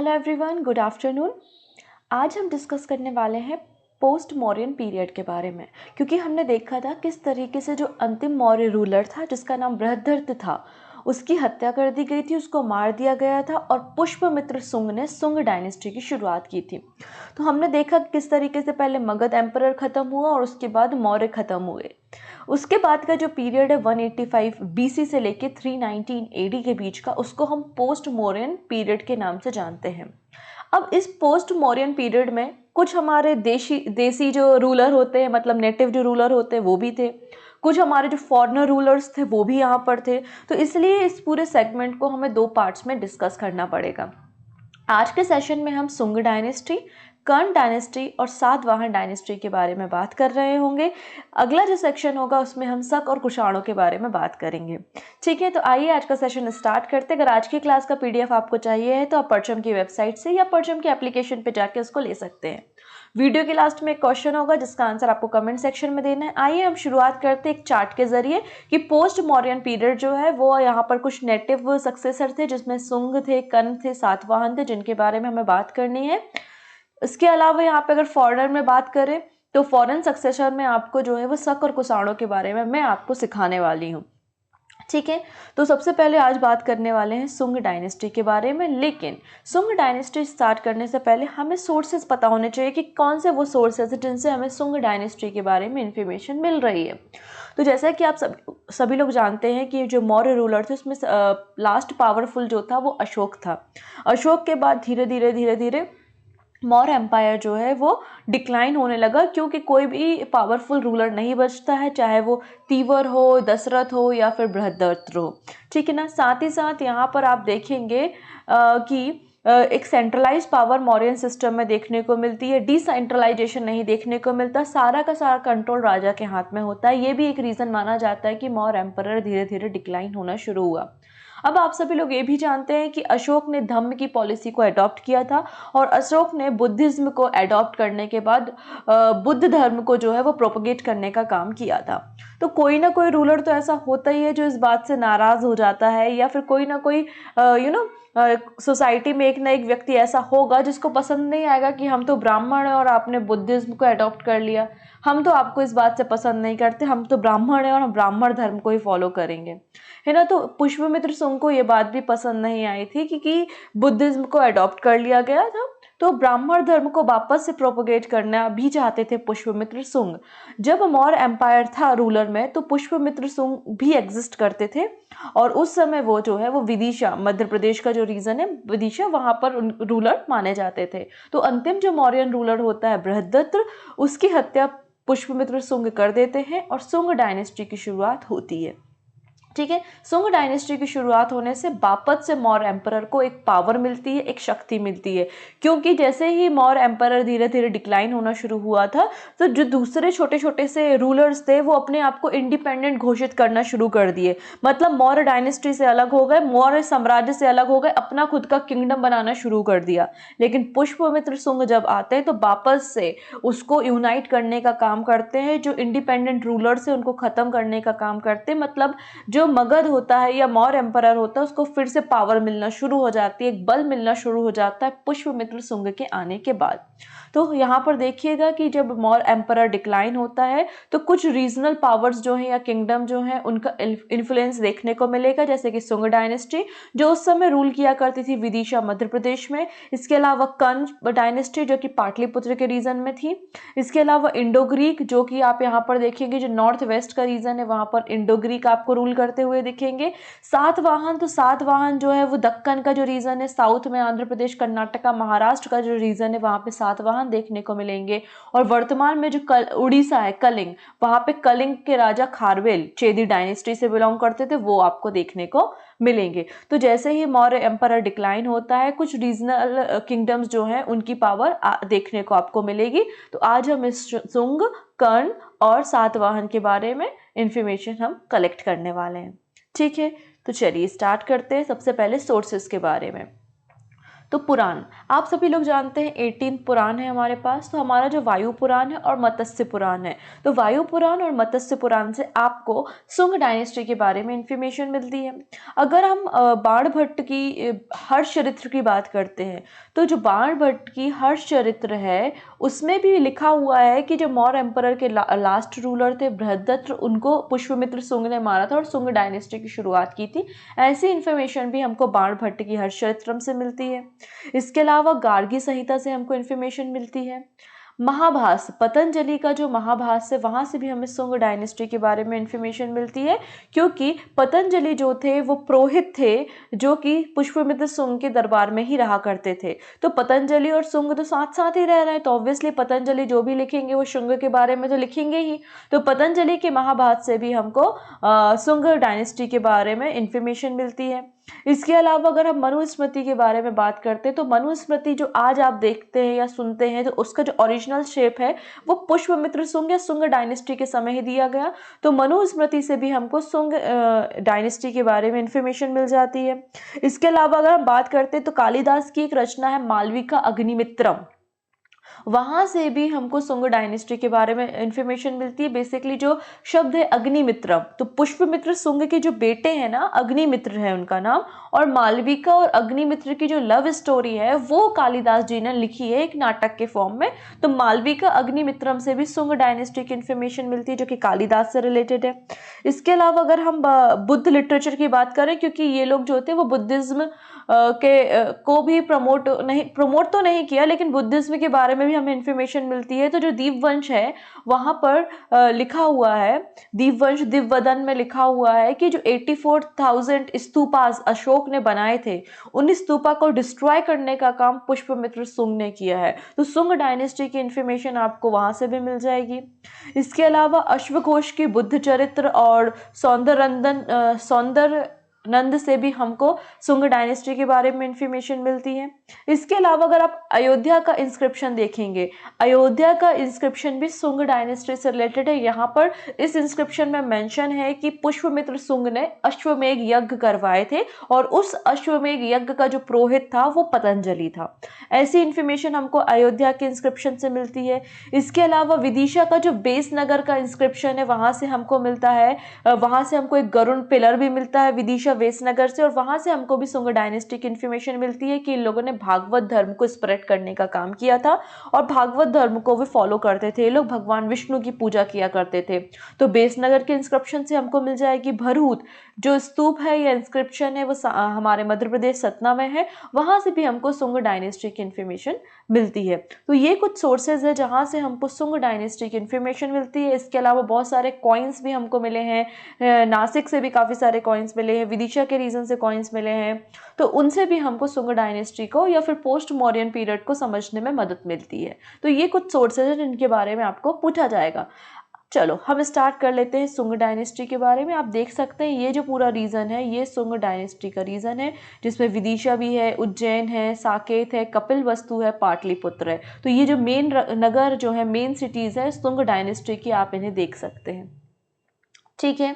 Hello everyone, good afternoon. आज हम discuss करने वाले हैं पोस्ट मौर्यन पीरियड के बारे में, क्योंकि हमने देखा था किस तरीके से जो अंतिम मौर्य रूलर था जिसका नाम बृहद्रथ था, उसकी हत्या कर दी गई थी, उसको मार दिया गया था और पुष्यमित्र सुंग ने सुंग डायनेस्टी की शुरुआत की थी। तो हमने देखा किस तरीके से पहले मगध एम्परर ख़त्म हुआ और उसके बाद मौर्य ख़त्म हुए। उसके बाद का जो पीरियड है 185 बीसी से लेके 319 एडी के बीच का, उसको हम पोस्ट मौर्यन पीरियड के नाम से जानते हैं। अब इस पोस्ट मौर्यन पीरियड में कुछ हमारे देसी जो रूलर होते हैं, मतलब नेटिव जो रूलर होते हैं वो भी थे, कुछ हमारे जो फॉरेनर रूलर्स थे वो भी यहाँ पर थे। तो इसलिए इस पूरे सेगमेंट को हमें दो पार्ट्स में डिस्कस करना पड़ेगा। आज के सेशन में हम सुंग डायनेस्टी, कर्ण डायनेस्टी और सातवाहन डायनेस्टी के बारे में बात कर रहे होंगे। अगला जो सेक्शन होगा उसमें हम शक और कुषाणों के बारे में बात करेंगे। ठीक है, तो आइए आज का सेशन स्टार्ट करते हैं। अगर आज की क्लास का पीडीएफ आपको चाहिए है तो आप परचम की वेबसाइट से या परचम की एप्लीकेशन पे जाके उसको ले सकते हैं। वीडियो के लास्ट में एक क्वेश्चन होगा जिसका आंसर आपको कमेंट सेक्शन में देना है। आइए हम शुरुआत करते हैं एक चार्ट के जरिए कि पोस्ट मौर्यन पीरियड जो है वो यहाँ पर कुछ नेटिव सक्सेसर थे जिसमें सुंग थे, कर्ण थे, सातवाहन थे, जिनके बारे में हमें बात करनी है। इसके अलावा यहाँ पे अगर फॉरेनर में बात करें तो फॉरेन सक्सेसर में आपको जो है वो शक और कुषाणों के बारे में मैं आपको सिखाने वाली हूँ। ठीक है, तो सबसे पहले आज बात करने वाले हैं सुंग डायनेस्टी के बारे में। लेकिन सुंग डायनेस्टी स्टार्ट करने से पहले हमें सोर्सेज पता होने चाहिए कि कौन से वो सोर्सेज हैं जिनसे हमें सुंग डायनेस्टी के बारे में इंफॉर्मेशन मिल रही है। तो जैसा कि आप सभी लोग जानते हैं कि जो मौर्य रूलर थे उसमें लास्ट पावरफुल जो था वो अशोक था। अशोक के बाद धीरे धीरे मौर्य एम्पायर जो है वो डिक्लाइन होने लगा, क्योंकि कोई भी पावरफुल रूलर नहीं बचता है, चाहे वो तीवर हो, दशरथ हो या फिर बृहद्रथ हो। ठीक है ना। साथ ही साथ यहाँ पर आप देखेंगे कि एक सेंट्रलाइज पावर मौर्यन सिस्टम में देखने को मिलती है, डिसेंट्रलाइजेशन नहीं देखने को मिलता। सारा का सारा कंट्रोल राजा के हाथ में होता है। ये भी एक रीज़न माना जाता है कि मौर्य एम्परर धीरे धीरे डिक्लाइन होना शुरू हुआ। अब आप सभी लोग ये भी जानते हैं कि अशोक ने धम्म की पॉलिसी को अडॉप्ट किया था और अशोक ने बुद्धिज्म को अडॉप्ट करने के बाद बुद्ध धर्म को जो है वो प्रोपगेट करने का काम किया था। तो कोई ना कोई रूलर तो ऐसा होता ही है जो इस बात से नाराज हो जाता है, या फिर कोई ना कोई सोसाइटी में एक ना एक व्यक्ति ऐसा होगा जिसको पसंद नहीं आएगा कि हम तो ब्राह्मण हैं और आपने बुद्धिज्म को अडॉप्ट कर लिया, हम तो आपको इस बात से पसंद नहीं करते, हम तो ब्राह्मण हैं और हम ब्राह्मण धर्म को ही फॉलो करेंगे, है ना। तो पुष्यमित्र सुंग को ये बात भी पसंद नहीं आई थी कि बुद्धिज्म को अडॉप्ट कर लिया गया था, तो ब्राह्मण धर्म को वापस से प्रोपोगेट करना भी चाहते थे पुष्यमित्र सुंग। जब मौर्य एम्पायर था रूलर में तो पुष्यमित्र सुंग भी एग्जिस्ट करते थे और उस समय वो जो है वो विदिशा, मध्य प्रदेश का जो रीजन है विदिशा, वहां पर रूलर माने जाते थे। तो अंतिम जो मौर्यन रूलर होता है बृहद्रथ, उसकी हत्या पुष्यमित्र सुंग कर देते हैं और सुंग डायनेस्टी की शुरुआत होती है। ठीक है, सुंग डायनेस्टी की शुरुआत होने से वापस से मौर्य एम्परर को एक पावर मिलती है, एक शक्ति मिलती है, क्योंकि जैसे ही मौर्य एम्परर धीरे धीरे डिक्लाइन होना शुरू हुआ था तो जो दूसरे छोटे छोटे से रूलर्स थे वो अपने आप को इंडिपेंडेंट घोषित करना शुरू कर दिए। मतलब मौर्य डायनेस्टी से अलग हो गए, मौर्य साम्राज्य से अलग हो गए, अपना खुद का किंगडम बनाना शुरू कर दिया। लेकिन पुष्यमित्र सुंग जब आते हैं तो वापस से उसको यूनाइट करने का काम करते हैं, जो इंडिपेंडेंट रूलर्स है उनको खत्म करने का काम करते हैं। मतलब जो मगध होता है या मौर्य एम्परर होता है उसको फिर से पावर मिलना शुरू हो जाती है, एक बल मिलना शुरू हो जाता है पुष्यमित्र सुंग के आने के बाद। तो यहाँ पर देखिएगा कि जब मौर्य एम्परर डिक्लाइन होता है तो कुछ रीजनल पावर्स जो है या किंगडम जो है उनका इन्फ्लुएंस देखने को मिलेगा, जैसे कि सुंग डायनेस्टी जो उस समय रूल किया करती थी विदिशा मध्य प्रदेश में। इसके अलावा कर्ण डायनेस्टी जो कि पाटलिपुत्र के रीजन में थी। इसके अलावा इंडो ग्रीक, जो कि आप यहाँ पर देखेंगे जो नॉर्थ वेस्ट का रीजन है वहां पर इंडो ग्रीक आपको रूल करते हुए दिखेंगे। सातवाहन, तो सातवाहन जो है वो दक्कन का जो रीजन है, साउथ में आंध्र प्रदेश, कर्नाटका, महाराष्ट्र का जो रीजन है वहां पे सातवाहन देखने को मिलेंगे। और वर्तमान में जो उड़ीसा है कलिंग, वहां पे कलिंग के राजा खारवेल चेदी डायनेस्टी से बिलोंग करते थे, वो आपको देखने को मिलेंगे। तो जैसे ही मौर्य एम्परर डिक्लाइन होता है कुछ रीजनल किंगडम्स जो हैं उनकी पावर देखने को आपको मिलेगी। तो आज हम इस सुंग, कर्ण और सातवाहन के बारे में इंफॉर्मेशन हम कलेक्ट करने वाले हैं। ठीक है, तो चलिए स्टार्ट करते हैं। सबसे पहले सोर्सेस के बारे में। तो पुराण, आप सभी लोग जानते हैं 18 पुराण है हमारे पास। तो हमारा जो वायु पुराण है और मत्स्य पुराण है, तो वायु पुराण और मत्स्य पुराण से आपको सुंग डायनेस्टी के बारे में इंफॉर्मेशन मिलती है। अगर हम बाण भट्ट की हर्ष चरित्र की बात करते हैं, तो जो बाण भट्ट की हर्ष चरित्र है उसमें भी लिखा हुआ है कि जो मौर्य एम्परर के लास्ट रूलर थे बृहद्रथ, उनको पुष्यमित्र सुंग ने मारा था और सुंग डायनेस्टी की शुरुआत की थी। ऐसी इंफॉर्मेशन भी हमको बाण भट्ट की हर्ष चरित्रम से मिलती है। इसके अलावा गार्गी संहिता से हमको इन्फॉर्मेशन मिलती है। महाभास, पतंजलि का जो महाभास है वहाँ से भी हमें सुंग डायनेस्टी के बारे में इंफॉर्मेशन मिलती है, क्योंकि पतंजलि जो थे वो पुरोहित थे जो कि पुष्यमित्र सुंग के दरबार में ही रहा करते थे। तो पतंजलि और सुंग तो साथ साथ ही रह रहे हैं, तो ऑब्वियसली पतंजलि जो भी लिखेंगे वो शुंग के बारे में तो लिखेंगे ही। तो पतंजलि के महाभास से भी हमको सुंग डायनेस्टी के बारे में इंफॉर्मेशन मिलती है। इसके अलावा अगर हम मनुस्मृति के बारे में बात करते हैं, तो मनुस्मृति जो आज आप देखते हैं या सुनते हैं, तो उसका जो ओरिजिनल शेप है वो पुष्यमित्र सुंग या सुंग डायनेस्टी के समय ही दिया गया। तो मनुस्मृति से भी हमको सुंग डायनेस्टी के बारे में इंफॉर्मेशन मिल जाती है। इसके अलावा अगर हम बात करते हैं तो कालिदास की एक रचना है मालविका अग्निमित्रम, वहां से भी हमको सुंग डायनेस्टी के बारे में इंफॉर्मेशन मिलती है। बेसिकली जो शब्द है अग्निमित्रम, तो पुष्यमित्र सुंग के जो बेटे हैं ना, अग्निमित्र है उनका नाम, और मालविका और अग्निमित्र की जो लव स्टोरी है वो कालिदास जी ने लिखी है एक नाटक के फॉर्म में। तो मालविका अग्निमित्रम से भी सुंग डायनेस्टी की इंफॉर्मेशन मिलती है जो कि कालिदास से रिलेटेड है। इसके अलावा अगर हम बुद्ध लिटरेचर की बात करें, क्योंकि ये लोग जो थे वो बुद्धिज्म को भी प्रमोट तो नहीं किया, लेकिन बुद्धिज्म के बारे में भी हमें इंफॉर्मेशन मिलती है। तो जो दीपवंश है वहां पर लिखा हुआ है, दीपवंश दिव्यवदन में लिखा हुआ है कि जो 84,000 स्तूपास अशोक ने बनाए थे, उन स्तूपा को डिस्ट्रॉय करने का काम पुष्यमित्र सुंग ने किया है। तो सुंग डायनेस्टी की इंफॉर्मेशन आपको वहां से भी मिल जाएगी। इसके अलावा अश्वघोष की बुद्ध चरित्र और सौंदर नंद से भी हमको सुंग डायनेस्टी के बारे में इंफॉर्मेशन मिलती है। इसके अलावा अगर आप अयोध्या का इंस्क्रिप्शन देखेंगे, अयोध्या का इंस्क्रिप्शन भी सुंग डायनेस्टी से रिलेटेड है। यहाँ पर इस इंस्क्रिप्शन में मेंशन है कि पुष्यमित्र सुंग ने अश्वमेघ यज्ञ करवाए थे और उस अश्वमेघ यज्ञ का जो पुरोहित था वो पतंजलि था। ऐसी इंफॉर्मेशन हमको अयोध्या के इंस्क्रिप्शन से मिलती है। इसके अलावा विदिशा का जो बेस नगर का इंस्क्रिप्शन है वहां से हमको मिलता है, वहां से हमको एक गरुण पिलर भी मिलता है विदिशा वेसनगर से, और वहां से हमको भी सुंग डायनेस्टी की इंफॉर्मेशन मिलती है कि इन लोगों ने भागवत धर्म को स्प्रेड करने का काम किया था और भागवत धर्म को भी फॉलो करते थे। ये लोग भगवान विष्णु की पूजा किया करते थे। तो बेसनगर के इंस्क्रिप्शन से हमको मिल जाएगी। भरूच जो स्तूप है या इंस्क्रिप्शन है वो हमारे मध्य प्रदेश सतना में है, वहां से भी हमको सुंग डायनेस्टी की इंफॉर्मेशन मिलती है। तो ये कुछ सोर्सेज है जहां से हमको सुंग डायनेस्टी की इंफॉर्मेशन मिलती है। इसके अलावा बहुत सारे कॉइन्स भी हमको मिले हैं, नासिक से भी काफी सारे कॉइन्स मिले हैं, विदिशा के रीजन से कॉइन्स मिले हैं, तो उनसे भी हमको सुंग डायनेस्टी को या फिर पोस्ट मौर्यन पीरियड को समझने में मदद मिलती है। तो ये कुछ सोर्सेज हैं जिनके बारे में आपको पूछा जाएगा। चलो हम स्टार्ट कर लेते हैं सुंग डायनेस्टी के बारे में। आप देख सकते हैं ये जो पूरा रीजन है ये सुंग डायनेस्टी का रीजन है, जिसमें विदिशा भी है, उज्जैन है, साकेत है, कपिलवस्तु है, पाटलिपुत्र है। तो ये जो मेन नगर जो है, मेन सिटीज है सुंग डायनेस्टी की, आप इन्हें देख सकते हैं। ठीक है,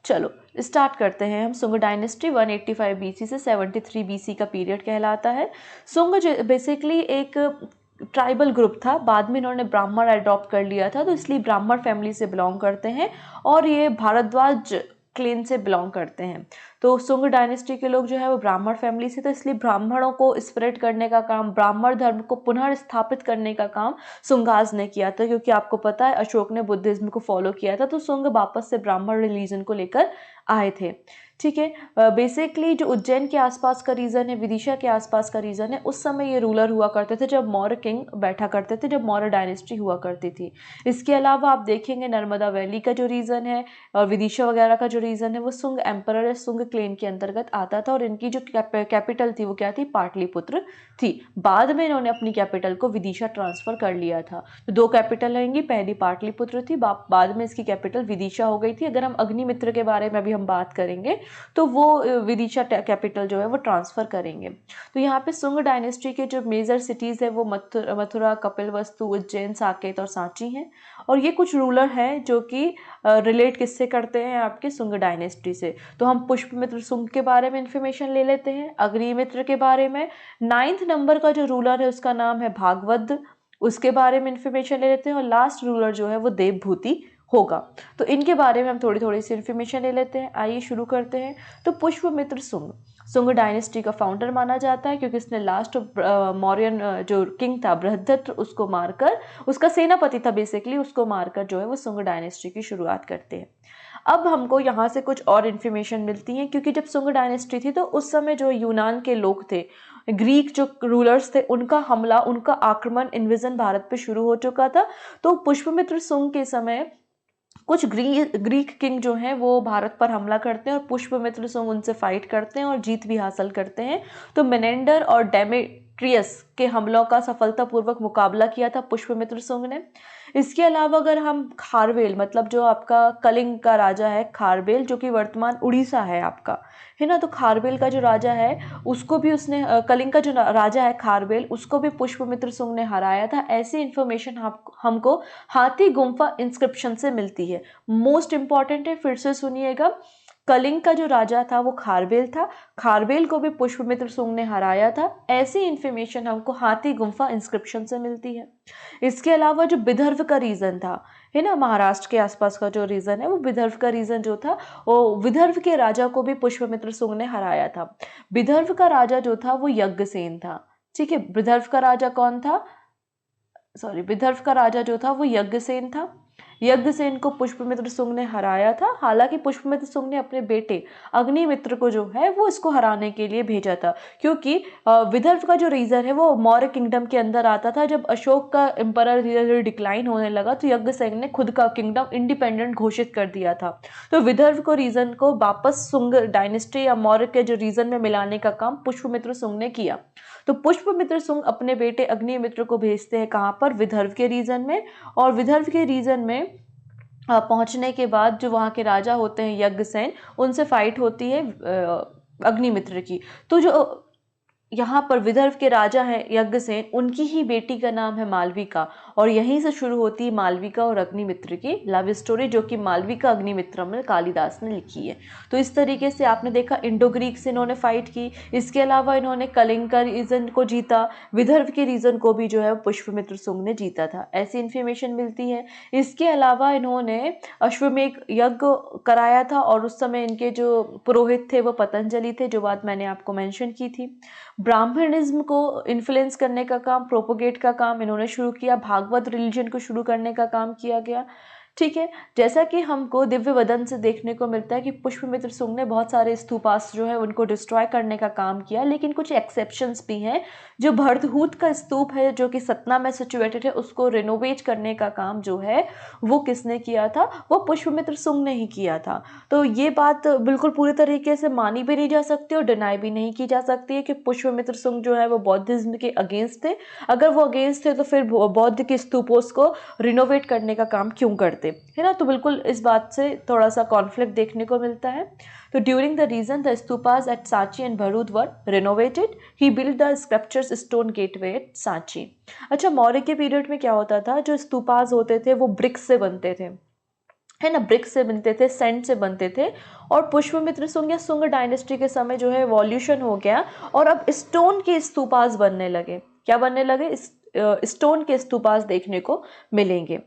चलो स्टार्ट करते हैं हम। सुंग डायनेस्टी 185 बीसी से 73 बीसी का पीरियड कहलाता है। सुंग बेसिकली एक ट्राइबल ग्रुप था, बाद में इन्होंने ब्राह्मण अडॉप्ट कर लिया था, तो इसलिए ब्राह्मण फैमिली से बिलोंग करते हैं और ये भारद्वाज क्लेन से बिलोंग करते हैं। तो सुंग डायनेस्टी के लोग जो है वो ब्राह्मण फैमिली से, तो इसलिए ब्राह्मणों को स्प्रेड करने का काम, ब्राह्मण धर्म को पुनः स्थापित करने का काम सुंगाज ने किया था, क्योंकि आपको पता है अशोक ने बुद्धिज्म को फॉलो किया था, तो सुंग वापस से ब्राह्मण रिलीजन को लेकर आए थे। ठीक है, बेसिकली जो उज्जैन के आसपास का रीजन है, विदिशा के आसपास का रीजन है, उस समय ये रूलर हुआ करते थे जब मौर्य किंग बैठा करते थे, जब मौर्य डायनेस्टी हुआ करती थी। इसके अलावा आप देखेंगे नर्मदा वैली का जो रीजन है और विदिशा वगैरह का जो रीजन है वो सुंग एम्परर, सुंग क्लेन के अंतर्गत आता था, और इनकी जो कैपिटल थी वो क्या थी, पाटलिपुत्र थी। बाद में इन्होंने अपनी कैपिटल को विदिशा ट्रांसफर कर लिया था। तो दो कैपिटल रहेंगी, पहली पाटलिपुत्र थी, बाद में इसकी कैपिटल विदिशा हो गई थी। अगर हम अग्निमित्र के बारे में भी हम बात करेंगे तो वो विदिशा कैपिटल जो है वो ट्रांसफर करेंगे। तो यहाँ पे सुंग डायनेस्टी के जो मेजर सिटीज है वो मथुरा, कपिलवस्तु, उज्जैन, साकेत और सांची हैं। और ये कुछ रूलर हैं जो कि रिलेट किससे करते हैं, आपके सुंग डायनेस्टी से। तो हम पुष्पमित्र सुंग के बारे में इंफॉर्मेशन ले लेते हैं, अग्निमित्र के बारे में। 9th नंबर का जो रूलर है उसका नाम है भागवत, उसके बारे में इंफॉर्मेशन ले लेते हैं। और लास्ट रूलर जो है वो देवभूति होगा। तो इनके बारे में हम थोड़ी थोड़ी सी इन्फॉर्मेशन ले लेते हैं। आइए शुरू करते हैं। तो पुष्पमित्र सुंग सुंग डायनेस्टी का फाउंडर माना जाता है, क्योंकि इसने लास्ट मौर्यन जो किंग था बृहद्रथ, उसको मारकर, उसका सेनापति था बेसिकली, उसको मारकर जो है वो सुंग डायनेस्टी की शुरुआत करते हैं। अब हमको यहाँ से कुछ और इन्फॉर्मेशन मिलती है, क्योंकि जब सुंग डायनेस्टी थी तो उस समय जो यूनान के लोग थे, ग्रीक जो रूलर्स थे, उनका हमला, उनका आक्रमण, इन्वेजन भारत पे शुरू हो चुका था। तो पुष्पमित्र सुंग के समय कुछ ग्रीक किंग जो हैं वो भारत पर हमला करते हैं और पुष्पमित्र सुंग उनसे फाइट करते हैं और जीत भी हासिल करते हैं। तो मेनेंडर और डेमेट्रियस के हमलों का सफलतापूर्वक मुकाबला किया था पुष्पमित्र सुंग ने। इसके अलावा अगर हम खारवेल, मतलब जो आपका कलिंग का राजा है खारवेल, जो कि वर्तमान उड़ीसा है आपका, है ना, तो खारवेल का जो राजा है उसको भी उसने, कलिंग का जो राजा है खारवेल, उसको भी पुष्पमित्र सुंग ने हराया था। ऐसी इंफॉर्मेशन हमको हाथी गुम्फा इंस्क्रिप्शन से मिलती है। मोस्ट इंपॉर्टेंट है, फिर से सुनिएगा। कलिंग का जो राजा था वो खारवेल था, खारवेल को भी पुष्पमित्र सुंग ने हराया था। ऐसी इंफॉर्मेशन हमको हाथी गुम्फा इंस्क्रिप्शन से मिलती है। इसके अलावा जो विदर्भ का रीजन था, है ना, महाराष्ट्र के आसपास का जो रीजन है, वो विदर्भ का रीजन जो था, वो विदर्भ के राजा को भी पुष्पमित्र सुंग ने हराया था। विदर्भ का राजा जो था वो यज्ञसेन था। ठीक है, विदर्भ का राजा कौन था, सॉरी, विदर्भ का राजा जो था वो यज्ञसेन था। यज्ञसेन को पुष्पमित्र सुंग ने हराया था। हालांकि पुष्पमित्र सुंग ने अपने बेटे अग्निमित्र को जो है वो इसको हराने के लिए भेजा था, क्योंकि विदर्भ का जो रीजन है वो मौर्य किंगडम के अंदर आता था। जब अशोक का एम्परर धीरे धीरे डिक्लाइन होने लगा तो यज्ञसेन ने खुद का किंगडम इंडिपेंडेंट घोषित कर दिया था। तो विदर्भ को रीजन को वापस सुंग डायनेस्टी या मौर्य के जो रीजन में मिलाने का काम पुष्पमित्र सुंग ने किया। तो पुष्पमित्र सुंग अपने बेटे अग्निमित्र को भेजते हैं कहाँ पर, विदर्भ के रीजन में। और विदर्भ के रीजन में पहुंचने के बाद जो वहाँ के राजा होते हैं यज्ञसेन, उनसे फाइट होती है अग्निमित्र की। तो जो यहाँ पर विदर्भ के राजा हैं यज्ञसेन, उनकी ही बेटी का नाम है मालविका, और यहीं से शुरू होती है मालविका और अग्निमित्र की लव स्टोरी, जो कि मालविका अग्निमित्रम में कालिदास ने लिखी है। तो इस तरीके से आपने देखा, इंडो ग्रीक से इन्होंने फाइट की। इसके अलावा इन्होंने कलिंग का रीजन को जीता, विदर्भ के रीजन को भी जो है पुष्पमित्र सुंग ने जीता था। ऐसी इन्फॉर्मेशन मिलती है। इसके अलावा इन्होंने अश्वमेध यज्ञ कराया था, और उस समय इनके जो पुरोहित थे वो पतंजलि थे, जो बात मैंने आपको मेंशन की थी। ब्राह्मणिज्म को इन्फ्लुएंस करने का काम, प्रोपोगेट का काम इन्होंने शुरू किया। भागवत रिलीजन को शुरू करने का काम किया गया। ठीक है, जैसा कि हमको दिव्य वदन से देखने को मिलता है कि पुष्पमित्र सुंग ने बहुत सारे स्तूपास जो है उनको डिस्ट्रॉय करने का काम किया, लेकिन कुछ एक्सेप्शंस भी हैं। जो भरतहूत का स्तूप है जो कि सतना में सिचुएटेड है, उसको रिनोवेट करने का काम जो है वो किसने किया था, वो पुष्पमित्र सुंग ने ही किया था। तो ये बात बिल्कुल पूरी तरीके से मानी भी नहीं जा सकती और डिनाई भी नहीं की जा सकती है कि पुष्पमित्र सुंग जो है वो बौद्धिज्म के अगेंस्ट थे। अगर वो अगेंस्ट थे तो फिर बौद्ध के स्तूपों को रिनोवेट करने का काम क्यों करते, है ना। तो बिल्कुल इस बात से थोड़ा सा कॉन्फ्लिक्ट देखने को मिलता है। तो during the region the stupas at Sanchi and Bharuch were renovated, he build the sculptures stone gateway at Sanchi. अच्छा, मौर्य के पीरियड में क्या होता था, जो स्तूपास होते थे वो ब्रिक्स से बनते थे, है ना, ब्रिक्स से बनते थे, सैंड से बनते थे। और पुष्पमित्र सुंग या सुंग डायनेस्टी के समय जो है वॉल्यूशन हो गया और अब स्टोन के स्तूपास बनने लगे। क्या बनने लगे, स्टोन के स्तूपास देखने को मिलेंगे।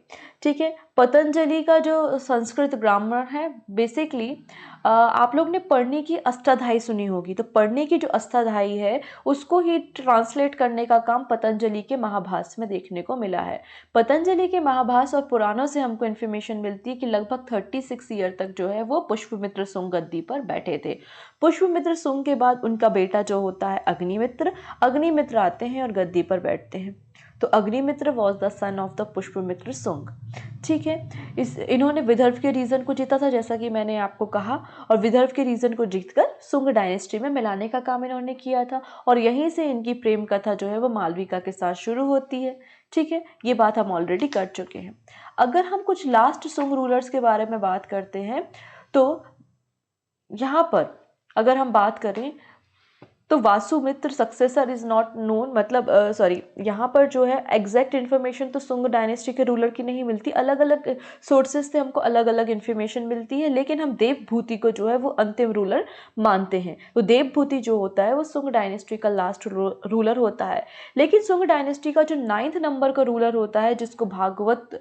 ठीक है, पतंजलि का जो संस्कृत ग्रामर है, बेसिकली आप लोग ने पढ़ने की अष्टाध्यायी सुनी होगी, तो पढ़ने की जो अष्टाध्यायी है उसको ही ट्रांसलेट करने का काम पतंजलि के महाभाष्य में देखने को मिला है। पतंजलि के महाभाष्य और पुराणों से हमको इन्फॉर्मेशन मिलती है कि लगभग 36 ईयर तक जो है वो पुष्पमित्र सुंग गद्दी पर बैठे थे। पुष्पमित्र सुंग के बाद उनका बेटा जो होता है अग्निमित्र, अग्निमित्र आते हैं और गद्दी पर बैठते हैं। तो Agnimitra was the son of the Pushyamitra Sunga. ठीक है, इन्होंने विदर्भ के रीजन को जीता था, जैसा कि मैंने आपको कहा, और विदर्भ के रीजन को जीतकर सुंग डायनेस्टी में मिलाने का काम इन्होंने किया था। और यहीं से इनकी प्रेम कथा जो है वो मालविका के साथ शुरू होती है। ठीक है, ये बात हम ऑलरेडी कर चुके हैं। अगर हम कुछ लास्ट सुंग रूलर्स के बारे में बात करते हैं, तो यहाँ पर अगर हम बात करें तो Vasumitra successor is not known, मतलब सॉरी, यहाँ पर जो है एग्जैक्ट इन्फॉर्मेशन तो सुंग डायनेस्टी के रूलर की नहीं मिलती, अलग अलग सोर्सेज से हमको अलग अलग इन्फॉर्मेशन मिलती है, लेकिन हम देवभूति को जो है वो अंतिम रूलर मानते हैं। तो देवभूति जो होता है वो सुंग डायनेस्टी का लास्ट रूलर होता है। लेकिन सुंग डायनेस्टी का जो 9th नंबर का रूलर होता है, जिसको भागवत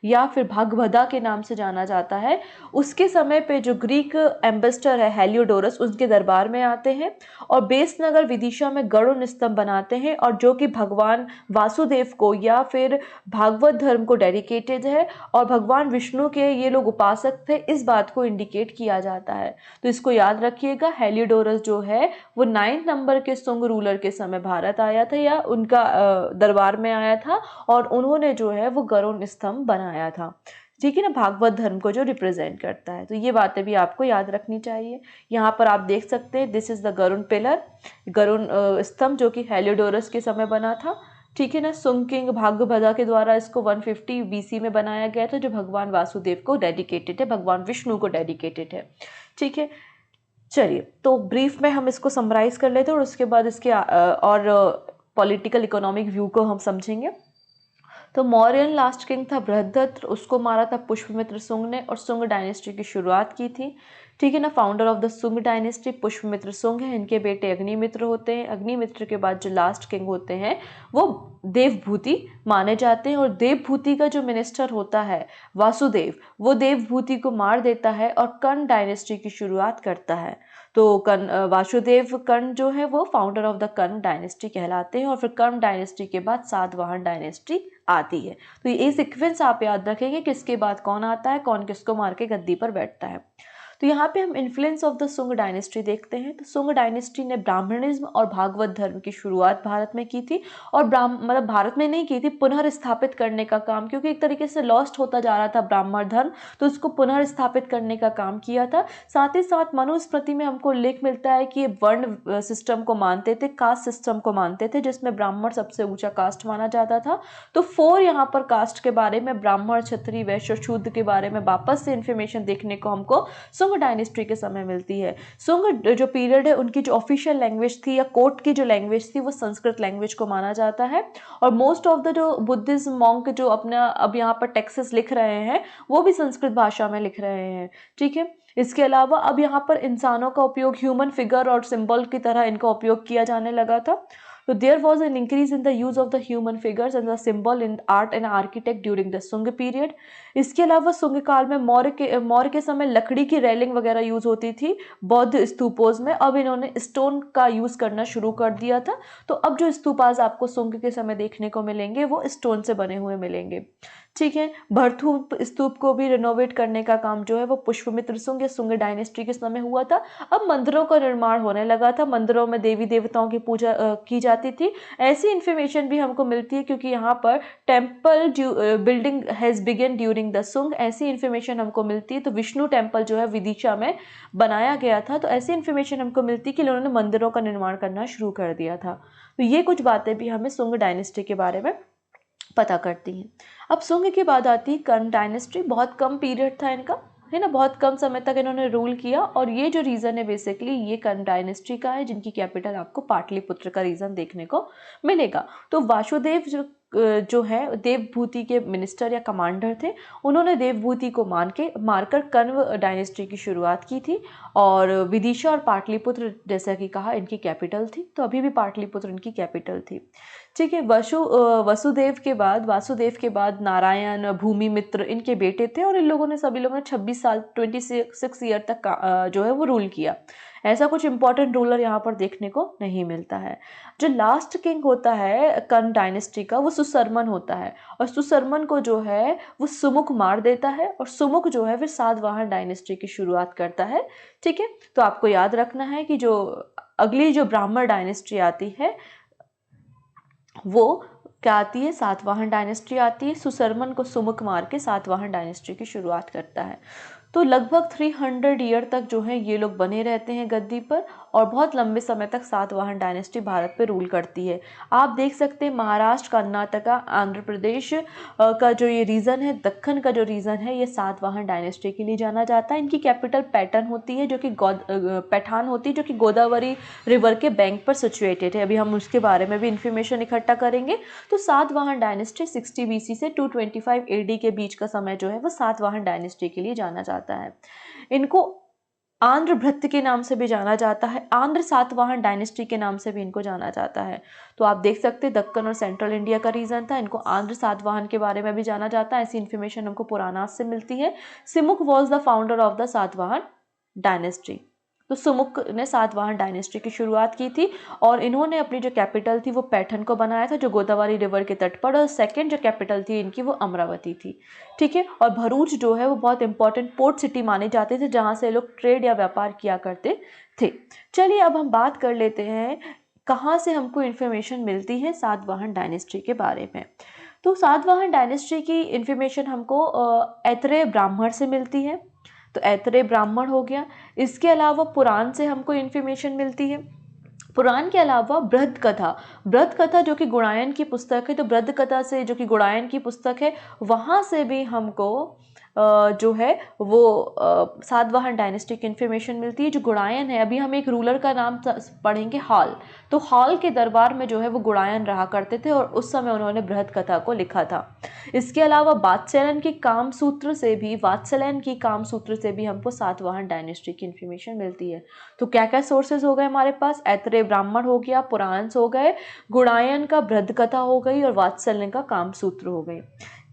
या फिर भागवदा के नाम से जाना जाता है, उसके समय पे जो ग्रीक एम्बेसडर है हेलियोडोरस उसके दरबार में आते हैं और बेसनगर विदिशा में गरुड़ स्तंभ बनाते हैं, और जो कि भगवान वासुदेव को या फिर भागवत धर्म को डेडिकेटेड है और भगवान विष्णु के ये लोग उपासक थे, इस बात को इंडिकेट किया जाता है। तो इसको याद रखिएगा, हेलियोडोरस जो है वो 9th नंबर के सुंग रूलर के समय भारत आया था या उनका दरबार में आया था, और उन्होंने जो है वो गरुड़ स्तंभ बनाया था। ठीक है ना, भागवत धर्म को जो रिप्रेजेंट करता है। तो ये बातें भी आपको याद रखनी चाहिए। यहाँ पर आप देख सकते हैं, this is the Garuda pillar, Garuda स्तंभ जो कि हेलियोडोरस के समय बना था। ठीक है ना, सुंग किंग भागभदा के द्वारा इसको 150 BC में बनाया गया था, जो भगवान वासुदेव को डेडिकेटेड है, भगवान विष्णु को डेडिकेटेड है। ठीक है, चलिए तो ब्रीफ में हम इसको समराइज कर लेते हैं और उसके बाद इसके और पॉलिटिकल इकोनॉमिक व्यू को हम समझेंगे। तो मौर्यन लास्ट किंग था बृहद्रथ, उसको मारा था पुष्पमित्र सुंग ने और सुंग डायनेस्टी की शुरुआत की थी। ठीक है ना, फाउंडर ऑफ द सुंग डायनेस्टी पुष्पमित्र सुंग है, इनके बेटे अग्निमित्र होते हैं। अग्निमित्र के बाद जो लास्ट किंग होते हैं वो देवभूति माने जाते हैं, और देवभूति का जो मिनिस्टर होता है वासुदेव, वो देवभूति को मार देता है और कर्ण डायनेस्टी की शुरुआत करता है। तो कर्ण वासुदेव कर्ण जो है वो founder of the Karna dynasty कहलाते हैं, और फिर कर्ण डायनेस्टी के बाद सातवाहन डायनेस्टी आती है। तो ये सीक्वेंस आप याद रखेंगे, किसके बाद कौन आता है, कौन किसको मार के गद्दी पर बैठता है। तो यहाँ पे हम इन्फ्लुएंस ऑफ द सुंग डायनेस्टी देखते हैं। तो सुंग डायनेस्टी ने ब्राह्मणिज्म और भागवत धर्म की शुरुआत भारत में की थी, और मतलब भारत में नहीं की थी, पुनर्स्थापित करने का काम, क्योंकि एक तरीके से लॉस्ट होता जा रहा था ब्राह्मण धर्म, तो उसको पुनर्स्थापित करने का काम किया था। साथ ही साथ मनुस्मृति में हमको उल्लेख मिलता है कि ये वर्ण सिस्टम को मानते थे, कास्ट सिस्टम को मानते थे, जिसमें ब्राह्मण सबसे ऊंचा कास्ट माना जाता था। तो 4 यहाँ पर कास्ट के बारे में, ब्राह्मण, क्षत्रिय, वैश्य, शूद्र के बारे में वापस से इंफॉर्मेशन देखने को हमको सुंग डायनेस्टी के समय मिलती है। सुंग जो पीरियड है, उनकी जो ऑफिशियल लैंग्वेज थी या कोर्ट की जो लैंग्वेज थी वो संस्कृत लैंग्वेज को माना जाता है, और मोस्ट ऑफ द जो बुद्धिज्म मॉन्क जो अपना अब यहाँ पर टेक्सेस लिख रहे हैं वो भी संस्कृत भाषा में लिख रहे हैं। ठीक है, इसके अलावा अब यहाँ पर इंसानों का उपयोग ह्यूमन फिगर और सिंबल की तरह इनका उपयोग किया जाने लगा था। So there was an increase in the use of the human figures and the symbol in art and architect during the Sung period. इसके अलावा सुंग काल में मौर्य के समय लकड़ी की रेलिंग वगैरह यूज होती थी बौद्ध स्तूपोज में। अब इन्होंने स्टोन का यूज करना शुरू कर दिया था, तो अब जो स्तूपाज आपको सुंग के समय देखने को मिलेंगे वो स्टोन से बने हुए मिलेंगे। ठीक है, भरथूप स्तूप को भी रिनोवेट करने का काम जो है वो पुष्पमित्र सुंग या सुंग डायनेस्टी के समय हुआ था। अब मंदिरों का निर्माण होने लगा था, मंदिरों में देवी देवताओं की पूजा की जाती थी। ऐसी इन्फॉर्मेशन भी हमको मिलती है, क्योंकि यहाँ पर temple building has begin during the सुंग, ऐसी इन्फॉर्मेशन हमको मिलती है। तो विष्णु टेम्पल जो है विदिशा में बनाया गया था, तो ऐसी इन्फॉर्मेशन हमको मिलती है कि उन्होंने मंदिरों का निर्माण करना शुरू कर दिया था। तो ये कुछ बातें भी हमें सुंग डायनेस्टी के बारे में पता करती हैं। अब सुंग के बाद आती है कर्ण डायनेस्टी। बहुत कम पीरियड था इनका, है ना, बहुत कम समय तक इन्होंने रूल किया, और ये जो रीज़न है बेसिकली ये कर्ण डायनेस्टी का है, जिनकी कैपिटल आपको पाटलिपुत्र का रीज़न देखने को मिलेगा। तो वासुदेव जो है देवभूति के मिनिस्टर या कमांडर थे, उन्होंने देवभूति को मारकर कर्ण डायनेस्टी की शुरुआत की थी, और विदिशा और पाटलिपुत्र जैसा कि कहा इनकी कैपिटल थी, तो अभी भी पाटलिपुत्र इनकी कैपिटल थी। ठीक है, वासुदेव के बाद नारायण, भूमिमित्र इनके बेटे थे, और इन लोगों ने सभी लोगों ने 26 साल 26 ईयर तक जो है वो रूल किया। ऐसा कुछ इंपॉर्टेंट रूलर यहाँ पर देखने को नहीं मिलता है। जो लास्ट किंग होता है कर्ण डायनेस्टी का वो सुसरमन होता है, और सुसरमन को जो है वो सुमुख मार देता है, और सुमुख जो है फिर सातवाहन डायनेस्टी की शुरुआत करता है। ठीक है, तो आपको याद रखना है कि जो अगली जो ब्राह्मण डायनेस्टी आती है वो क्या आती है, सातवाहन डायनेस्टी आती है। सुसरमन को सुमुख मार के सातवाहन डायनेस्टी की शुरुआत करता है। तो लगभग 300 ईयर तक जो है ये लोग बने रहते हैं गद्दी पर, और बहुत लंबे समय तक सातवाहन डायनेस्टी भारत पे रूल करती है। आप देख सकते हैं महाराष्ट्र, कर्नाटका, आंध्र प्रदेश का जो ये रीजन है, दक्कन का जो रीजन है, ये सातवाहन डायनेस्टी के लिए जाना जाता है। इनकी कैपिटल पैटर्न होती है, जो कि पैठान होती है, जो कि गोदावरी रिवर के बैंक पर सिचुएटेड है। अभी हम उसके बारे में भी इंफॉर्मेशन इकट्ठा करेंगे। तो सातवाहन डायनेस्टी 60 BC से 225 AD के बीच का समय जो है वो सातवाहन डायनेस्टी के लिए जाना जाता है। इनको आंध्र भृत्य के नाम से भी जाना जाता है, आंध्र सातवाहन डायनेस्टी के नाम से भी इनको जाना जाता है। तो आप देख सकते हैं दक्कन और सेंट्रल इंडिया का रीजन था, इनको आंध्र सातवाहन के बारे में भी जाना जाता है। ऐसी इन्फॉर्मेशन हमको पुराणास से मिलती है। Simuka was the founder of the Satavahana dynasty. तो सुमुक ने सातवाहन डायनेस्टी की शुरुआत की थी, और इन्होंने अपनी जो कैपिटल थी वो पैठन को बनाया था, जो गोदावरी रिवर के तट पर, और सेकंड जो कैपिटल थी इनकी वो अमरावती थी। ठीक है, और भरूच जो है वो बहुत इंपॉर्टेंट पोर्ट सिटी मानी जाती थी, जहाँ से लोग ट्रेड या व्यापार किया करते थे। चलिए अब हम बात कर लेते हैं कहाँ से हमको इन्फॉर्मेशन मिलती है सातवाहन डायनेस्टी के बारे में। तो सातवाहन डायनेस्टी की इन्फॉर्मेशन हमको ऐत्रेय ब्राह्मण से मिलती है। तो ऐत्रेय ब्राह्मण हो गया। इसके अलावा पुराण से हमको इन्फॉर्मेशन मिलती है। पुराण के अलावा बृहद कथा, बृहद कथा जो कि गुणायन की पुस्तक है, तो बृहद कथा से जो कि गुणायन की पुस्तक है, वहाँ से भी हमको जो है वो सातवाहन डायनेस्टी की इन्फॉर्मेशन मिलती है। जो गुणायन है, अभी हम एक रूलर का नाम पढ़ेंगे, हाल। तो हाल के दरबार में जो है वो गुणायन रहा करते थे, और उस समय उन्होंने बृहद कथा को लिखा था। इसके अलावा वात्स्ययन की कामसूत्र से भी, वात्स्ययन की कामसूत्र से भी हमको सातवाहन डायनेस्टी की इन्फॉर्मेशन मिलती है। तो क्या क्या सोर्सेज हो गए हमारे पास? ऐत्रेय ब्राह्मण हो गया, पुराण हो गए, गुणायन का बृहद कथा हो गई, और वात्स्ययन का कामसूत्र हो गई।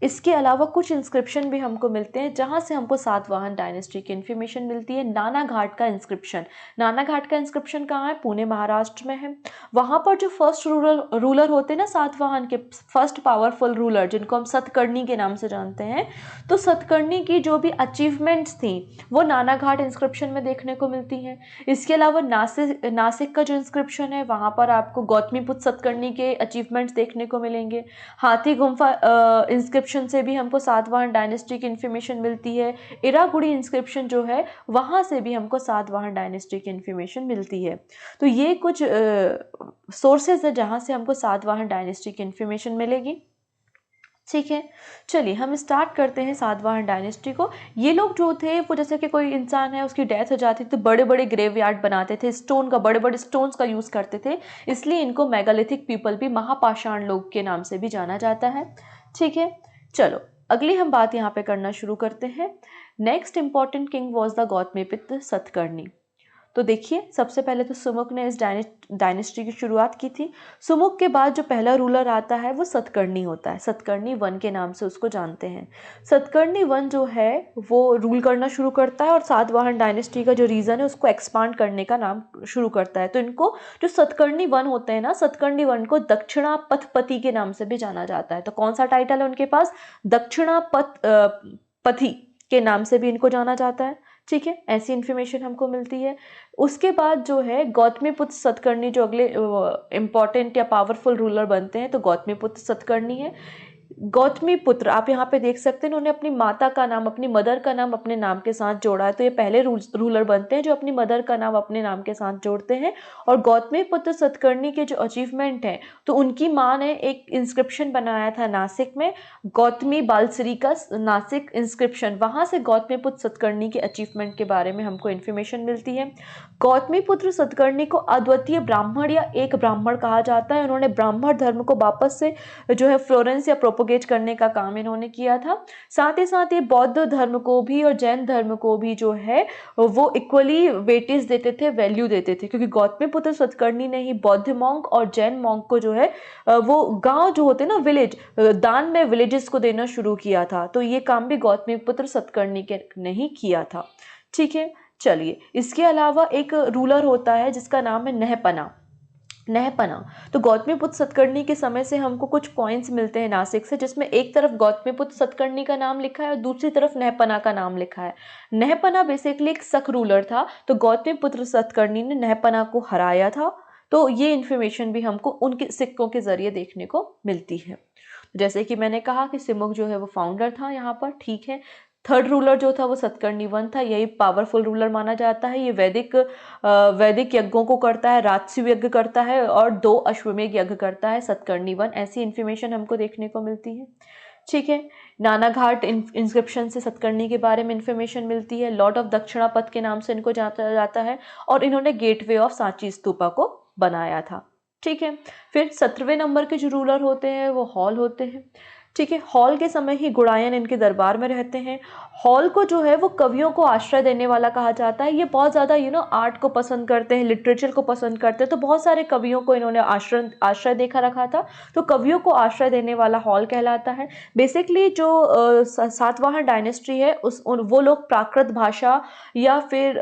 इसके अलावा कुछ इंस्क्रिप्शन भी हमको मिलते हैं, जहाँ से हमको सातवाहन डायनेस्टी की इन्फॉर्मेशन मिलती है। नाना घाट का इंस्क्रिप्शन, नाना घाट का इंस्क्रिप्शन कहाँ है? पुणे महाराष्ट्र में है। वहाँ पर जो फर्स्ट रूलर होते हैं ना सातवाहन के, फर्स्ट पावरफुल रूलर, जिनको हम सतकर्णी के नाम से जानते हैं, तो सतकर्णी की जो भी अचीवमेंट्स थी वो नाना घाट इंस्क्रिप्शन में देखने को मिलती हैं। इसके अलावा नासिक का जो इंस्क्रिप्शन है, वहाँ पर आपको गौतमीपुत्र सतकर्णी के अचीवमेंट्स देखने को मिलेंगे। हाथी गुम्फा इंस्क्रिप्शन से भी हमको सातवाहन डायनेस्टी की इन्फॉर्मेशन मिलती है। इरागुड़ी इंस्क्रिप्शन जो है, वहाँ से भी हमको सातवाहन डायनेस्टी की इन्फॉर्मेशन मिलती है। तो ये कुछ सोर्सेज है जहाँ से हमको सातवाहन डायनेस्टी की इन्फॉर्मेशन मिलेगी। ठीक है, चलिए हम स्टार्ट करते हैं सातवाहन डायनेस्टी को। ये लोग जो थे वो, जैसे कि कोई इंसान है उसकी डेथ हो जाती थी तो बड़े बड़े ग्रेवयार्ड बनाते थे, स्टोन का, बड़े बड़े स्टोन्स का यूज़ करते थे, इसलिए इनको मेगालिथिक पीपल भी, महापाषाण लोग के नाम से भी जाना जाता है। ठीक है, चलो अगली हम बात यहाँ पे करना शुरू करते हैं। Next important king was the Gautamiputra Satakarni. तो देखिए, सबसे पहले तो सुमुक ने इस डायनेस्टी की शुरुआत की थी। सुमुक के बाद जो पहला रूलर आता है वो सतकर्णी होता है। सतकर्णी वन के नाम से उसको जानते हैं। सतकर्णी वन जो है वो रूल करना शुरू करता है, और सातवाहन डायनेस्टी का जो रीजन है उसको एक्सपांड करने का नाम शुरू करता है। तो इनको जो सतकर्णी वन होते हैं ना, सतकर्णी वन को दक्षिणा पथपति के नाम से भी जाना जाता है। तो कौन सा टाइटल है उनके पास? दक्षिणा पथि के नाम से भी इनको जाना जाता है। ठीक है, ऐसी इन्फॉर्मेशन हमको मिलती है। उसके बाद जो है गौतमीपुत्र सतकर्णी जो अगले इंपॉर्टेंट या पावरफुल रूलर बनते हैं, तो गौतमीपुत्र सतकर्णी है। गौतमीपुत्र आप यहाँ पे देख सकते हैं, उन्होंने अपनी माता का नाम, अपनी मदर का नाम अपने नाम के साथ जोड़ा है। तो ये पहले रूलर बनते हैं जो अपनी मदर का नाम अपने नाम के साथ जोड़ते हैं। और गौतमीपुत्र सतकर्णी के जो अचीवमेंट हैं, तो उनकी माँ ने एक इंस्क्रिप्शन बनाया था नासिक में, गौतमी बालसरी का नासिक इंस्क्रिप्शन, वहाँ से गौतमीपुत्र सतकर्णी के अचीवमेंट के बारे में हमको इन्फॉर्मेशन मिलती है। गौतमीपुत्र सतकर्णी को अद्वितीय ब्राह्मण या एक ब्राह्मण कहा जाता है। उन्होंने ब्राह्मण धर्म को वापस से जो है फ्लोरेंस या प्रोपोगेट करने का काम इन्होंने किया था। साथ ही साथ ये बौद्ध धर्म को भी और जैन धर्म को भी जो है वो इक्वली वेटेज देते थे, वैल्यू देते थे, क्योंकि गौतमीपुत्र सतकर्णी ने ही बौद्ध मॉन्क और जैन मॉन्क को जो है वो गांव जो होते ना, विलेज, दान में विलेजेस को देना शुरू किया था। तो ये काम भी गौतमीपुत्र सतकर्णी ने ही किया था। ठीक है, चलिए इसके अलावा एक रूलर होता है जिसका नाम है नहपना। नहपना, तो गौतमीपुत्र सतकर्णी के समय से हमको कुछ पॉइंट्स मिलते हैं नासिक से, जिसमें एक तरफ गौतमीपुत्र सतकर्णी का नाम लिखा है और दूसरी तरफ नहपना का नाम लिखा है। नहपना बेसिकली एक शक रूलर था, तो गौतमीपुत्र सतकर्णी ने नहपना को हराया था। तो ये इन्फॉर्मेशन भी हमको उनके सिक्कों के जरिए देखने को मिलती है। जैसे कि मैंने कहा कि सिमुक जो है वो फाउंडर था यहाँ पर। ठीक है, थर्ड रूलर जो था वो सतकर्णी वन था, यही पावरफुल रूलर माना जाता है। ये वैदिक यज्ञों को करता है, राजस्व यज्ञ करता है और 2 अश्वमेध यज्ञ करता है सतकर्णी वन। ऐसी इन्फॉर्मेशन हमको देखने को मिलती है। ठीक है, नानाघाट इंस्क्रिप्शन से सतकर्णी के बारे में इंफॉर्मेशन मिलती है। लॉर्ड ऑफ दक्षिणापथ के नाम से इनको जाना जाता है और इन्होंने गेटवे ऑफ सांची स्तूपा को बनाया था। ठीक है, फिर 17वें नंबर के जो रूलर होते हैं वो हॉल होते हैं। ठीक है, हॉल के समय ही गुड़ायन इनके दरबार में रहते हैं। हॉल को जो है वो कवियों को आश्रय देने वाला कहा जाता है। ये बहुत ज़्यादा आर्ट को पसंद करते हैं, लिटरेचर को पसंद करते हैं, तो बहुत सारे कवियों को इन्होंने आश्रय देखा रखा था, तो कवियों को आश्रय देने वाला हॉल कहलाता है। बेसिकली जो सातवाहन डायनेस्टी है वो लोग प्राकृत भाषा या फिर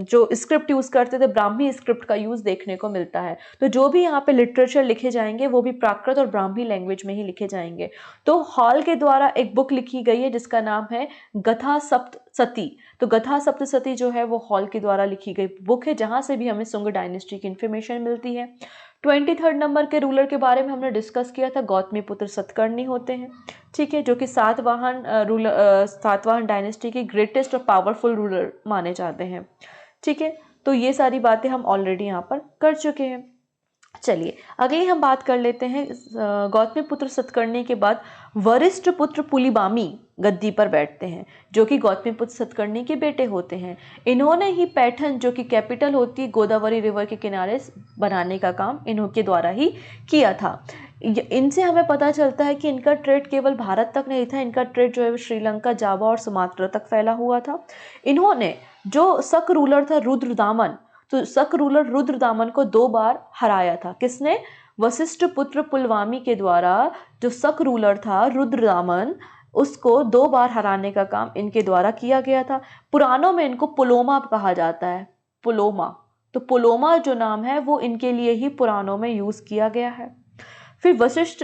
जो स्क्रिप्ट यूज़ करते थे, ब्राह्मी स्क्रिप्ट का यूज़ देखने को मिलता है। तो जो भी यहाँ पे लिटरेचर लिखे जाएंगे वो भी प्राकृत और ब्राह्मी लैंग्वेज में ही लिखे जाएंगे। तो हॉल के द्वारा एक बुक लिखी गई है जिसका नाम है गथा सप्तसती। तो गथा सप्तसती जो है वो हॉल के द्वारा लिखी गई बुक है, जहां से भी हमें शुंग डायनेस्टी की इंफॉर्मेशन मिलती है। 23rd नंबर के रूलर के बारे में हमने डिस्कस किया था, गौतमीपुत्र सतकर्णी होते हैं। ठीक है, जो कि सातवाहन डायनेस्टी के ग्रेटेस्ट और पावरफुल रूलर माने जाते हैं। ठीक है, तो ये सारी बातें हम ऑलरेडी यहाँ पर कर चुके हैं। चलिए अगली हम बात कर लेते हैं। गौतमीपुत्र सतकर्णी के बाद वरिष्ठ पुत्र पुलिबामी गद्दी पर बैठते हैं, जो कि गौतमीपुत्र सतकर्णी के बेटे होते हैं। इन्होंने ही पैठन, जो कि कैपिटल होती है गोदावरी रिवर के किनारे, बनाने का काम इन्हों के द्वारा ही किया था। इनसे हमें पता चलता है कि इनका ट्रेड केवल भारत तक नहीं था, इनका ट्रेड जो है श्रीलंका, जावा और सुमात्रा तक फैला हुआ था। इन्होंने जो शक रूलर था रुद्रदामन, तो शक रूलर रुद्रदामन को 2 बार हराया था। किसने? वशिष्ठ पुत्र पुलवामी के द्वारा जो शक रूलर था रुद्रदामन, उसको 2 बार हराने का काम इनके द्वारा किया गया था। पुराणों में इनको पुलोमा कहा जाता है, पुलोमा। तो पुलोमा जो नाम है वो इनके लिए ही पुराणों में यूज किया गया है। फिर वशिष्ठ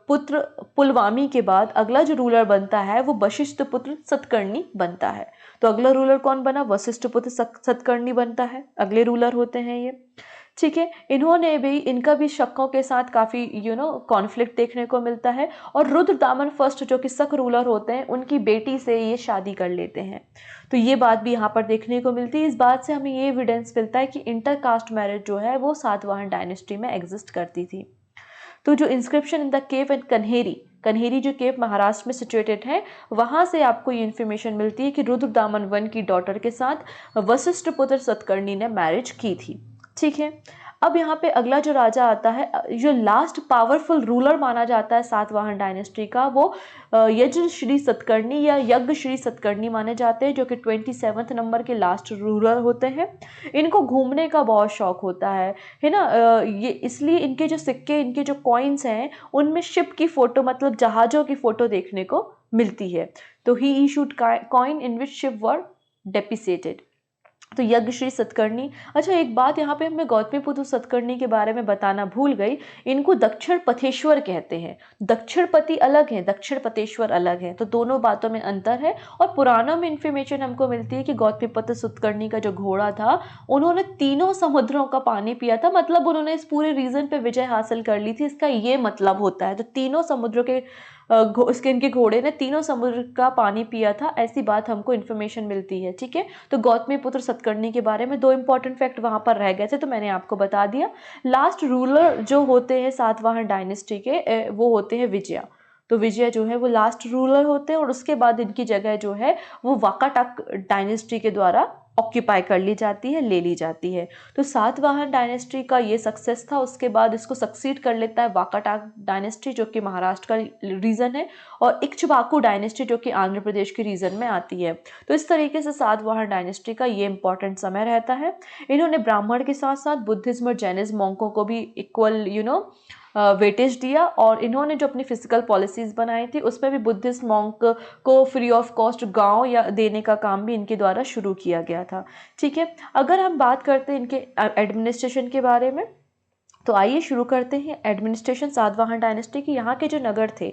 पुत्र पुलवामी के बाद अगला जो रूलर बनता है वो वशिष्ठ पुत्र सतकर्णी बनता है। तो अगला रूलर कौन बना? वशिष्ठ पुत्र सतकर्णी बनता है, अगले रूलर होते हैं ये। ठीक है, इनका भी शकों के साथ काफ़ी कॉन्फ्लिक्ट देखने को मिलता है। और रुद्रदामन फर्स्ट जो कि शक रूलर होते हैं, उनकी बेटी से ये शादी कर लेते हैं। तो ये बात भी यहाँ पर देखने को मिलती है। इस बात से हमें ये एविडेंस मिलता है कि इंटरकास्ट मैरिज जो है वो सातवाहन डायनेस्टी में एग्जिस्ट करती थी। तो जो inscription in the cave and Kanheri जो केव महाराष्ट्र में सिचुएटेड है, वहां से आपको ये इन्फॉर्मेशन मिलती है कि रुद्रदामन वन की डॉटर के साथ वशिष्ठ पुत्र सतकर्णी ने मैरिज की थी। ठीक है, अब यहाँ पे अगला जो राजा आता है, जो लास्ट पावरफुल रूलर माना जाता है सातवाहन डायनेस्टी का, वो यज्ञ श्री सतकर्णी या यज्ञ श्री सतकर्णी माने जाते हैं, जो कि 27 नंबर के लास्ट रूलर होते हैं। इनको घूमने का बहुत शौक होता है ना। ये इसलिए इनके जो सिक्के, इनके जो कॉइन्स हैं, उनमें शिप की फोटो, मतलब जहाज़ों की फोटो देखने को मिलती है। तो he issued coin in which ship were depicted. तो यज्ञ श्री सतकर्णी। अच्छा, एक बात यहाँ पे मैं गौतमीपुत्र सतकर्णी के बारे में बताना भूल गई, इनको दक्षिण पथेश्वर कहते हैं। दक्षिण पति अलग है, दक्षिण पथेश्वर अलग है, तो दोनों बातों में अंतर है। और पुराणों में इंफॉर्मेशन हमको मिलती है कि गौतमीपुत्र सतकर्णी का जो घोड़ा था, उन्होंने 3 समुद्रों का पानी पिया था, मतलब उन्होंने इस पूरे रीजन पे विजय हासिल कर ली थी, इसका ये मतलब होता है। तो 3 समुद्रों के इनके घोड़े ने 3 समुद्र का पानी पिया था, ऐसी बात हमको इन्फॉर्मेशन मिलती है। ठीक है, तो गौतमीपुत्र सतकर्णी के बारे में 2 इंपॉर्टेंट फैक्ट वहां पर रह गए थे, तो मैंने आपको बता दिया। लास्ट रूलर जो होते हैं सातवाहन डायनेस्टी के, वो होते हैं विजया। तो विजय जो है वो लास्ट रूलर होते हैं, और उसके बाद इनकी जगह जो है वो वाकाटक डायनेस्टी के द्वारा ऑक्यूपाई कर ली जाती है, ले ली जाती है। तो सातवाहन डायनेस्टी का ये सक्सेस था। उसके बाद इसको सक्सीड कर लेता है वाकाटक डायनेस्टी, जो कि महाराष्ट्र का रीजन है, और इक्ष्वाकु डायनेस्टी जो कि आंध्र प्रदेश के रीजन में आती है। तो इस तरीके से सातवाहन डायनेस्टी का ये इंपॉर्टेंट समय रहता है। इन्होंने ब्राह्मण के साथ साथ बुद्धिज्म और जैनिज्म मॉन्कों को भी इक्वल वेटेज दिया, और इन्होंने जो अपनी फिजिकल पॉलिसीज बनाई थी उसमें भी बुद्धिस्ट मॉन्क को फ्री ऑफ कॉस्ट गांव या देने का काम भी इनके द्वारा शुरू किया गया था। ठीक है, अगर हम बात करते हैं इनके एडमिनिस्ट्रेशन के बारे में, तो आइए शुरू करते हैं एडमिनिस्ट्रेशन सातवाहन डायनेस्टी की। यहाँ के जो नगर थे,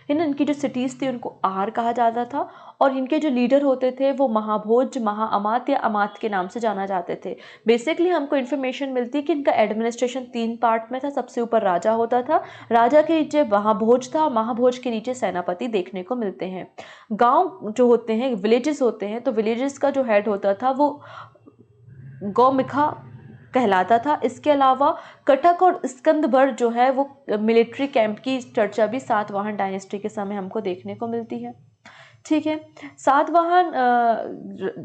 इन इनकी जो सिटीज़ थी उनको आहार कहा जाता था, और इनके जो लीडर होते थे वो महाभोज, महाअमात्य या अमात्य के नाम से जाना जाते थे। बेसिकली हमको इन्फॉर्मेशन मिलती है कि इनका एडमिनिस्ट्रेशन 3 पार्ट में था। सबसे ऊपर राजा होता था, राजा के नीचे महाभोज था, महाभोज के नीचे सेनापति देखने को मिलते हैं। गाँव जो होते हैं, विलेजेस होते हैं, तो विलेजेस का जो हेड होता था वो गौमिखा कहलाता था। इसके अलावा कटक और स्कंदभर जो है वो मिलिट्री कैंप की चर्चा भी सातवाहन डायनेस्टी के समय हमको देखने को मिलती है। ठीक है, सातवाहन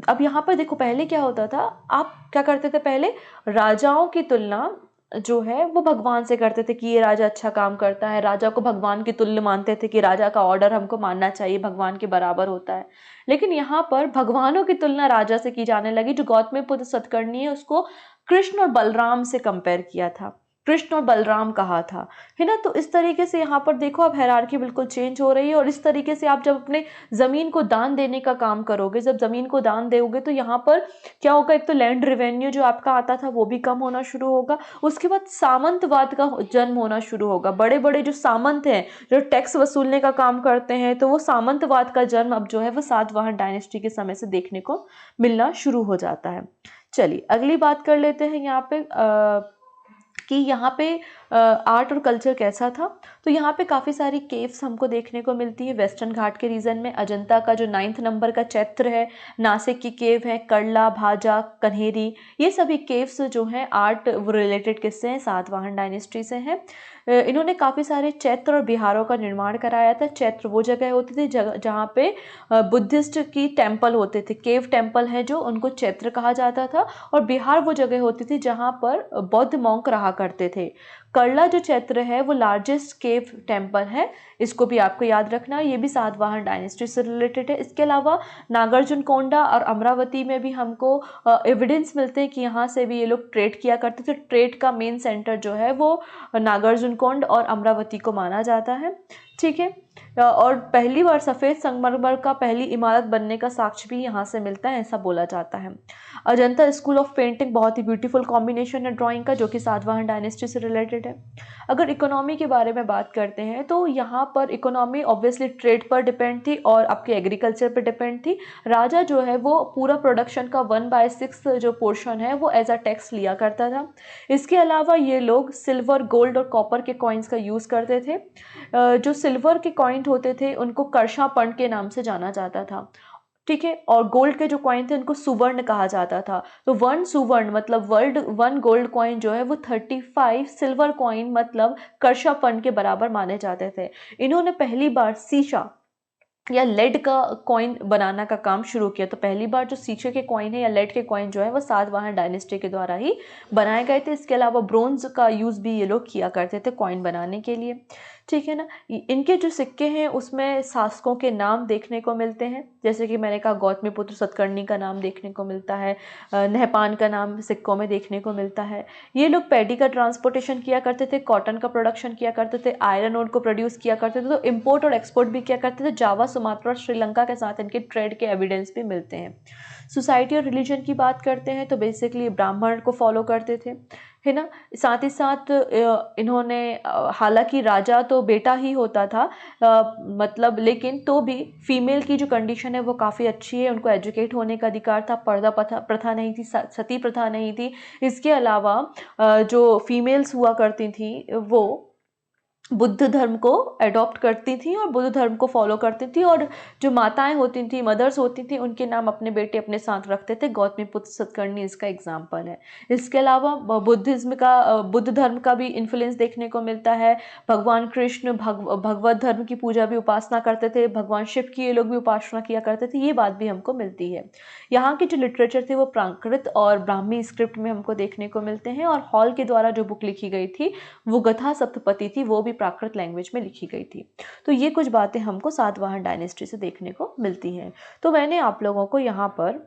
अब यहाँ पर देखो पहले क्या होता था, आप क्या करते थे, पहले राजाओं की तुलना जो है वो भगवान से करते थे कि ये राजा अच्छा काम करता है, राजा को भगवान की तुल्य मानते थे कि राजा का ऑर्डर हमको मानना चाहिए, भगवान के बराबर होता है। लेकिन यहाँ पर भगवानों की तुलना राजा से की जाने लगी। जो गौतमीपुत्र सतकर्णी है उसको कृष्ण और बलराम से कंपेयर किया था, कृष्ण और बलराम कहा था, है ना। तो इस तरीके से यहाँ पर देखो अब हायरार्की बिल्कुल चेंज हो रही है। और इस तरीके से आप जब अपने ज़मीन को दान देने का काम करोगे, जब ज़मीन को दान दोगे तो यहाँ पर क्या होगा, एक तो लैंड रेवेन्यू जो आपका आता था वो भी कम होना शुरू होगा। उसके बाद सामंतवाद का जन्म होना शुरू होगा। बड़े बड़े जो सामंत हैं, जो टैक्स वसूलने का काम करते हैं, तो वो सामंतवाद का जन्म अब जो है वो सातवाहन डायनेस्टी के समय से देखने को मिलना शुरू हो जाता है। चलिए अगली बात कर लेते हैं यहाँ पे कि यहाँ पे आर्ट और कल्चर कैसा था। तो यहाँ पे काफ़ी सारी केव्स हमको देखने को मिलती है वेस्टर्न घाट के रीजन में। अजंता का जो 9th नंबर का चैत्र है, नासिक की केव है, करला, भाजा, कन्हेरी, ये सभी केव्स जो हैं आर्ट रिलेटेड किससे हैं, सातवाहन डायनेस्टी से हैं। इन्होंने काफ़ी सारे चैत्र और बिहारों का निर्माण कराया था। चैत्र वो जगह होती थी जहाँ पे बुद्धिस्ट की टेम्पल होते थे, केव टेम्पल है जो, उनको चैत्र कहा जाता था। और बिहार वो जगह होती थी जहाँ पर बौद्ध मॉन्क रहा करते थे। करला जो चैत्र है वो लार्जेस्ट केव टेम्पल है, इसको भी आपको याद रखना, ये भी सातवाहन डायनेस्टी से रिलेटेड है। इसके अलावा नागार्जुन कोंडा और अमरावती में भी हमको एविडेंस मिलते हैं कि यहाँ से भी ये लोग ट्रेड किया करते थे। ट्रेड का मेन सेंटर जो है वो नागार्जुन कोंड और अमरावती को माना जाता है। ठीक है, और पहली बार सफ़ेद संगमरमर का पहली इमारत बनने का साक्ष्य भी यहाँ से मिलता है, ऐसा बोला जाता है। अजंता स्कूल ऑफ पेंटिंग बहुत ही ब्यूटीफुल कॉम्बिनेशन है ड्राइंग का, जो कि सातवाहन डायनेस्टी से रिलेटेड है। अगर इकोनॉमी के बारे में बात करते हैं तो यहाँ पर इकोनॉमी ऑब्वियसली ट्रेड पर डिपेंड थी और आपके एग्रीकल्चर पर डिपेंड थी। राजा जो है वो पूरा प्रोडक्शन का 1/6 जो पोर्शन है वो एज अ टैक्स लिया करता था। इसके अलावा ये लोग सिल्वर, गोल्ड और कॉपर के कॉइन्स का यूज़ करते थे। जो सिल्वर के कॉइन होते थे उनको करशापंड के नाम से जाना जाता था। ठीक है, और गोल्ड के जो कॉइन थे उनको सुवर्ण कहा जाता था। तो 1 सुवर्ण मतलब वर्ल्ड 1 गोल्ड कॉइन जो है वो 35 सिल्वर कॉइन मतलब करशापंड के बराबर माने जाते थे। इन्होंने पहली बार शीशा या लेड का कॉइन बनाना का काम शुरू किया। तो पहली बार जो शीशे के कॉइन है या लेड के कॉइन जो है वो सातवाहन डायनेस्टी के द्वारा ही बनाए गए थे। इसके अलावा ब्रोंज का यूज़ भी ये लोग किया करते थे कॉइन बनाने के लिए। ठीक है ना, इनके जो सिक्के हैं उसमें शासकों के नाम देखने को मिलते हैं, जैसे कि मैंने कहा गौतमीपुत्र सतकर्णी का नाम देखने को मिलता है, नहपान का नाम सिक्कों में देखने को मिलता है। ये लोग पैडी का ट्रांसपोर्टेशन किया करते थे, कॉटन का प्रोडक्शन किया करते थे, आयरन ओर को प्रोड्यूस किया करते थे, तो इम्पोर्ट और एक्सपोर्ट भी किया करते थे। जावा, सुमात्रा और श्रीलंका के साथ इनके ट्रेड के एविडेंस भी मिलते हैं। सोसाइटी और रिलीजन की बात करते हैं तो बेसिकली ब्राह्मण को फॉलो करते थे, है ना। साथ ही साथ इन्होंने हालांकि राजा तो बेटा ही होता था, मतलब लेकिन तो भी फीमेल की जो कंडीशन है वो काफ़ी अच्छी है, उनको एजुकेट होने का अधिकार था, पर्दा प्रथा नहीं थी, सती प्रथा नहीं थी। इसके अलावा जो फीमेल्स हुआ करती थी वो बुद्ध धर्म को अडॉप्ट करती थी और बुद्ध धर्म को फॉलो करती थी, और जो माताएं होती थी, मदर्स होती थी, उनके नाम अपने बेटे अपने साथ रखते थे। गौतमीपुत्र सतकर्णी इसका एग्जाम्पल है। इसके अलावा बुद्धिज्म का, बुद्ध धर्म का भी इन्फ्लुएंस देखने को मिलता है। भगवान कृष्ण भगवत धर्म की पूजा भी, उपासना करते थे। भगवान शिव की ये लोग भी उपासना किया करते थे, ये बात भी हमको मिलती है। यहाँ की जो लिटरेचर थी वो प्राकृत और ब्राह्मी स्क्रिप्ट में हमको देखने को मिलते हैं, और हॉल के द्वारा जो बुक लिखी गई थी वो गथा सप्तपदी थी, वो भी प्राकृत लैंग्वेज में लिखी गई थी। तो ये कुछ बातें हमको सातवाहन डायनेस्टी से देखने को मिलती हैं। तो मैंने आप लोगों को यहाँ पर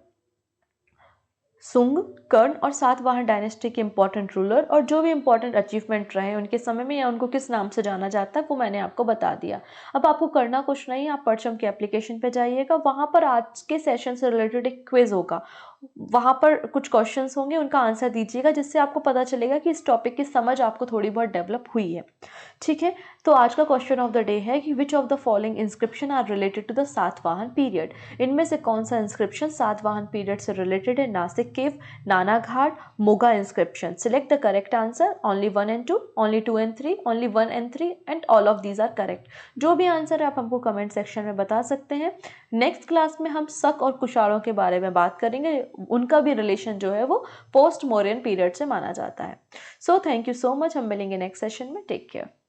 सुंग, कर्ण और सातवाहन डायनेस्टी के इंपॉर्टेंट रूलर और जो भी इंपॉर्टेंट अचीवमेंट रहे उनके समय में या उनको किस नाम से जाना जाता है वो मैंने आपको बता दिया। अब आपको करना कुछ नहीं, आप परचम के एप्लीकेशन पे जाइएगा, वहाँ पर आज के सेशन से रिलेटेड एक क्विज होगा, वहाँ पर कुछ क्वेश्चंस होंगे, उनका आंसर दीजिएगा, जिससे आपको पता चलेगा कि इस टॉपिक की समझ आपको थोड़ी बहुत डेवलप हुई है। ठीक है, तो आज का क्वेश्चन ऑफ द डे है कि which of the following inscription are related to the Satavahana period. इनमें से कौन सा इंस्क्रिप्शन सातवाहन पीरियड से रिलेटेड है? Nasik cave, Nana Ghat, Moga inscription. Select the correct answer, only 1 and 2, only 2 and 3, only 1 and 3 and all of these are correct. जो भी आंसर है आप हमको कमेंट सेक्शन में बता सकते हैं। नेक्स्ट क्लास में हम शक और कुशाणों के बारे में बात करेंगे, उनका भी रिलेशन जो है वो पोस्ट मौर्यन पीरियड से माना जाता है। So thank you so much, हम मिलेंगे नेक्स्ट सेशन में। Take care.